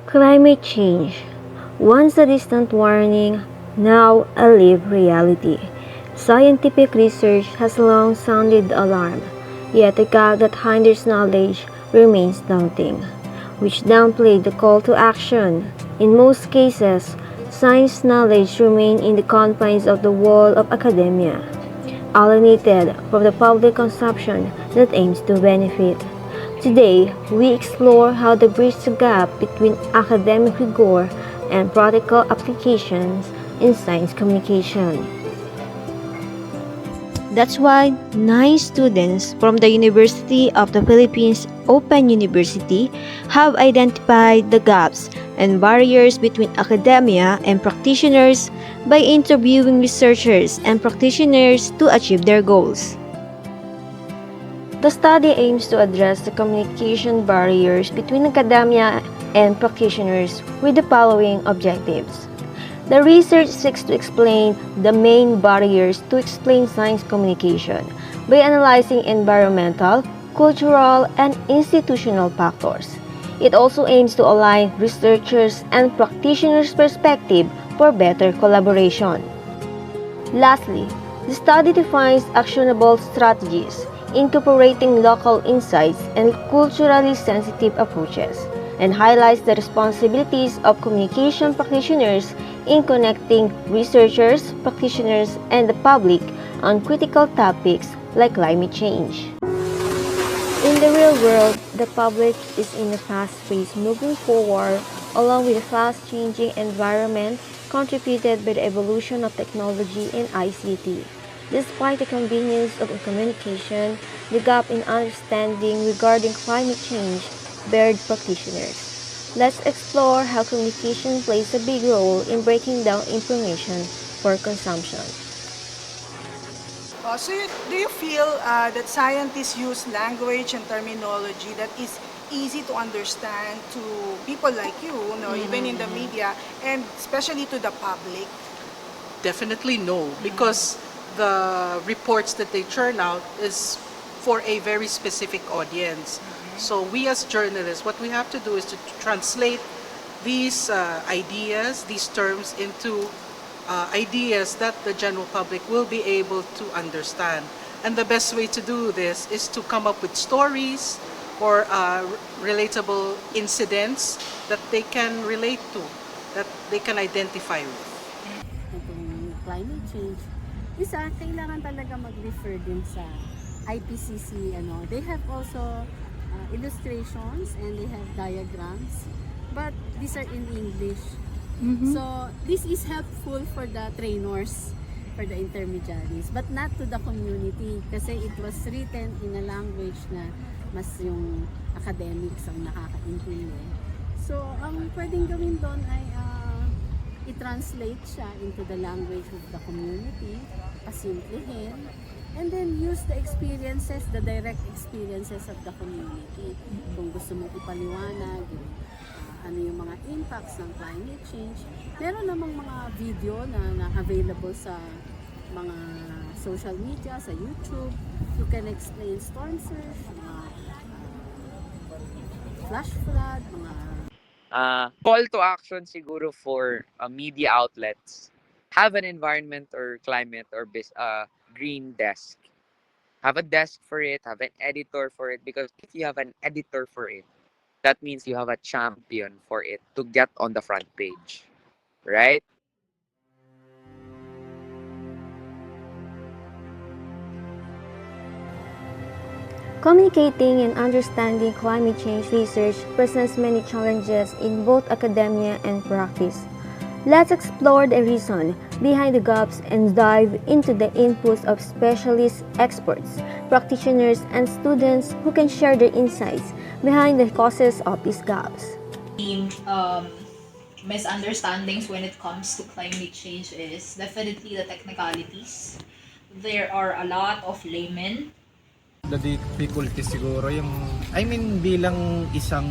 Climate change, once a distant warning, now a lived reality. Scientific research has long sounded the alarm, yet the gap that hinders knowledge remains daunting, which downplayed the call to action. In most cases, science knowledge remains in the confines of the wall of academia, alienated from the public consumption that aims to benefit. Today, we explore how to bridge the gap between academic rigor and practical applications in science communication. That's why 9 students from the University of the Philippines Open University have identified the gaps and barriers between academia and practitioners by interviewing researchers and practitioners to achieve their goals. The study aims to address the communication barriers between academia and practitioners with the following objectives. The research seeks to explain the main barriers to explain science communication by analyzing environmental, cultural, and institutional factors. It also aims to align researchers and practitioners' perspective for better collaboration. Lastly, the study defines actionable strategies, incorporating local insights and culturally sensitive approaches, and highlights the responsibilities of communication practitioners in connecting researchers, practitioners, and the public on critical topics like climate change. In the real world, the public is in a fast pace moving forward along with a fast-changing environment contributed by the evolution of technology and ICT. Despite the convenience of communication, the gap in understanding regarding climate change buried practitioners. Let's explore how communication plays a big role in breaking down information for consumption. Do you feel that scientists use language and terminology that is easy to understand to people like you, even in the media, and especially to the public? Definitely no, because the reports that they churn out is for a very specific audience. So we as journalists, what we have to do is to translate these ideas, these terms into ideas that the general public will be able to understand. And the best way to do this is to come up with stories or relatable incidents that they can relate to, that they can identify with. Itong climate change, kailangan talaga mag-refer din sa IPCC. They have also illustrations and they have diagrams, but these are in English. So this is helpful for the trainers, for the intermediaries, but not to the community kasi it was written in a language na mas yung academics ang nakakaintindi. So ang pwedeng gawin doon ay i-translate siya into the language of the community, pasimplihin, and then use the experiences, the direct experiences of the community. Kung gusto mong ipaliwanag ano yung mga impacts ng climate change, meron namang mga video na available sa mga social media, sa YouTube. You can explain storm surge, mga flash flood, mga call to action siguro for media outlets. Have an environment or climate or green desk. Have a desk for it, have an editor for it, because if you have an editor for it, that means you have a champion for it to get on the front page, right? Communicating and understanding climate change research presents many challenges in both academia and practice. Let's explore the reason behind the gaps and dive into the inputs of specialists, experts, practitioners, and students who can share their insights behind the causes of these gaps. Misunderstandings when it comes to climate change is definitely the technicalities. There are a lot of laymen. The difficulty siguro bilang isang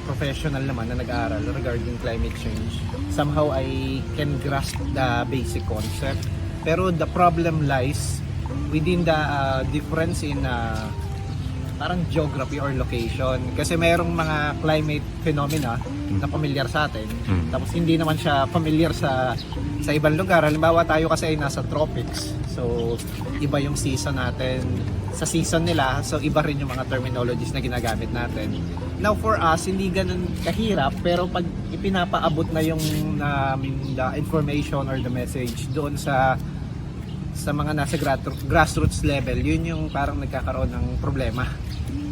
professional naman na nag-aaral regarding climate change, somehow I can grasp the basic concept, pero the problem lies within the difference in parang geography or location. Kasi mayroong mga climate phenomena na familiar sa atin. Tapos hindi naman siya familiar sa ibang lugar. Halimbawa tayo kasi ay nasa tropics. So iba yung season natin sa season nila. So iba rin yung mga terminologies na ginagamit natin. Now for us, hindi ganun kahirap, pero pag ipinapaabot na yung the information or the message doon sa mga nasa grassroots level, yun yung parang nagkakaroon ng problema.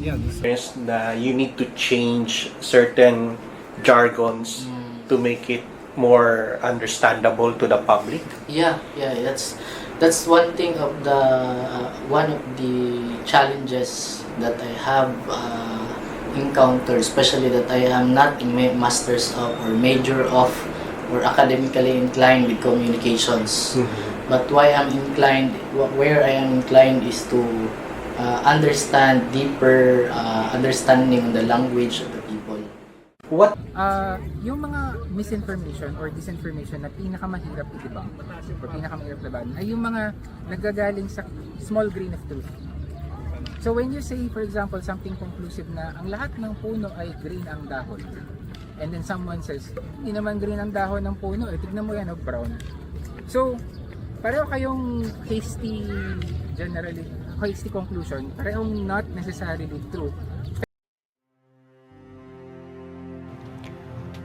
Yun. Is na you need to change certain jargons to make it more understandable to the public. Yeah, that's one thing of the one of the challenges that I have encountered, especially that I am not in masters of or major of or academically inclined with communications. But why I'm inclined, where I am inclined is to understand deeper understanding the language of the people. What Yung mga misinformation or disinformation na pinakamahirap i-debunk or pinakamahirap labanan ay yung mga nagagaling sa small grain of truth. So when you say, for example, something conclusive na ang lahat ng puno ay green ang dahon, and then someone says, hindi naman green ang dahon ng puno, tignan mo yan, brown. So, pareho kayong hasty conclusion, parehong not necessarily true.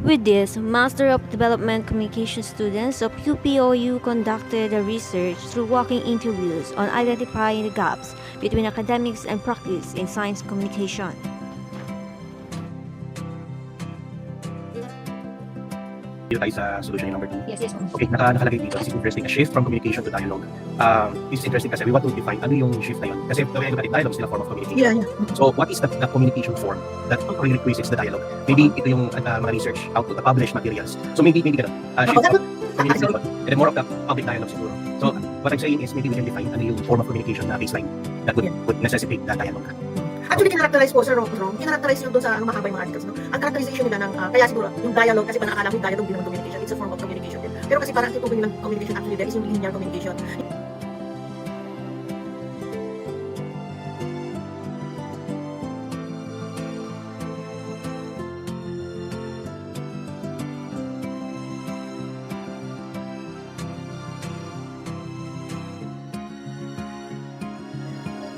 With this, Master of Development Communication students of UPOU conducted the research through walking interviews on identifying the gaps between academics and practice in science communication. Dito tayo sa solution number 2. Yes. Okay, nakalagay dito. This is interesting. A shift from communication to dialogue. This is interesting kasi we want to define ano yung shift na yun. Kasi the way I look at it, dialogue is still a form of communication. So what is the communication form that prerequisites the dialogue? Maybe ito yung mga research output, the published materials. So maybe ganun. Shift from communication and then more of the public dialogue siguro. So what I'm saying is maybe we can define ano yung form of communication na baseline that would necessitate the dialogue. Actually, kinaracterize po, Sir Rom, kinaracterize yun doon sa mahaba yung mga articles, no? Ang characterization nila ng, kaya siguro, yung dialogue, kasi parang akala mo yung dialogue din ng communication, it's a form of communication din. Pero kasi parang itutukoy ng communication actually there is yung linear communication.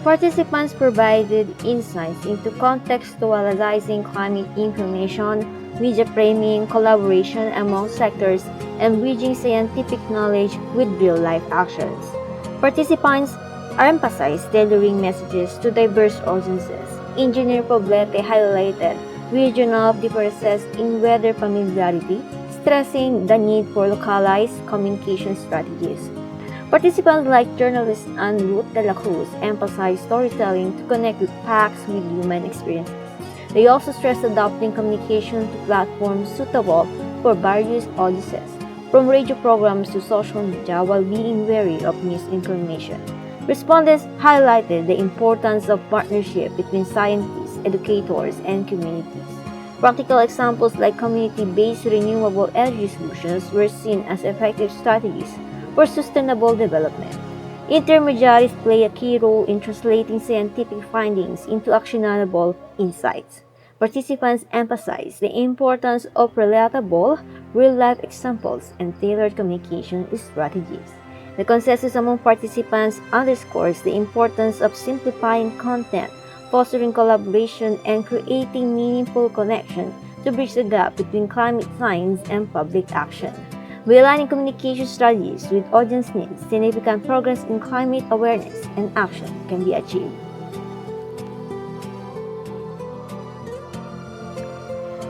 Participants provided insights into contextualizing climate information, media framing, collaboration among sectors, and bridging scientific knowledge with real-life actions. Participants emphasized tailoring messages to diverse audiences. Engineer Poblete highlighted regional differences in weather familiarity, stressing the need for localized communication strategies. Participants like journalist Ruth de la Cruz emphasized storytelling to connect with facts with human experiences. They also stressed adopting communication to platforms suitable for various audiences, from radio programs to social media, while being wary of misinformation. Respondents highlighted the importance of partnership between scientists, educators, and communities. Practical examples like community-based renewable energy solutions were seen as effective strategies for sustainable development. Intermediaries play a key role in translating scientific findings into actionable insights. Participants emphasize the importance of relatable, real-life examples and tailored communication strategies. The consensus among participants underscores the importance of simplifying content, fostering collaboration, and creating meaningful connection to bridge the gap between climate science and public action. By aligning communication strategies with audience needs, significant progress in climate awareness and action can be achieved.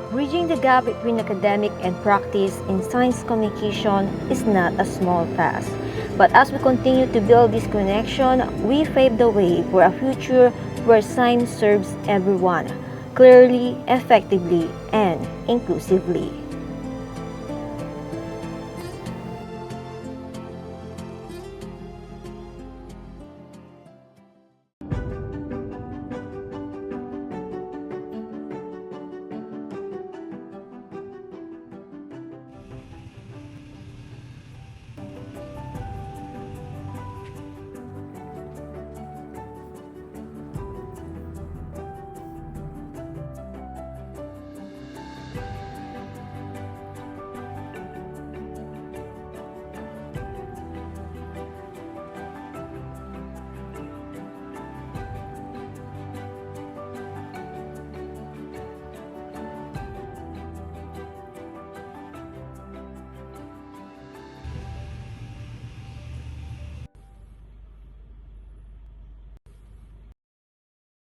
Bridging the gap between academic and practice in science communication is not a small task. But as we continue to build this connection, we pave the way for a future where science serves everyone, clearly, effectively, and inclusively.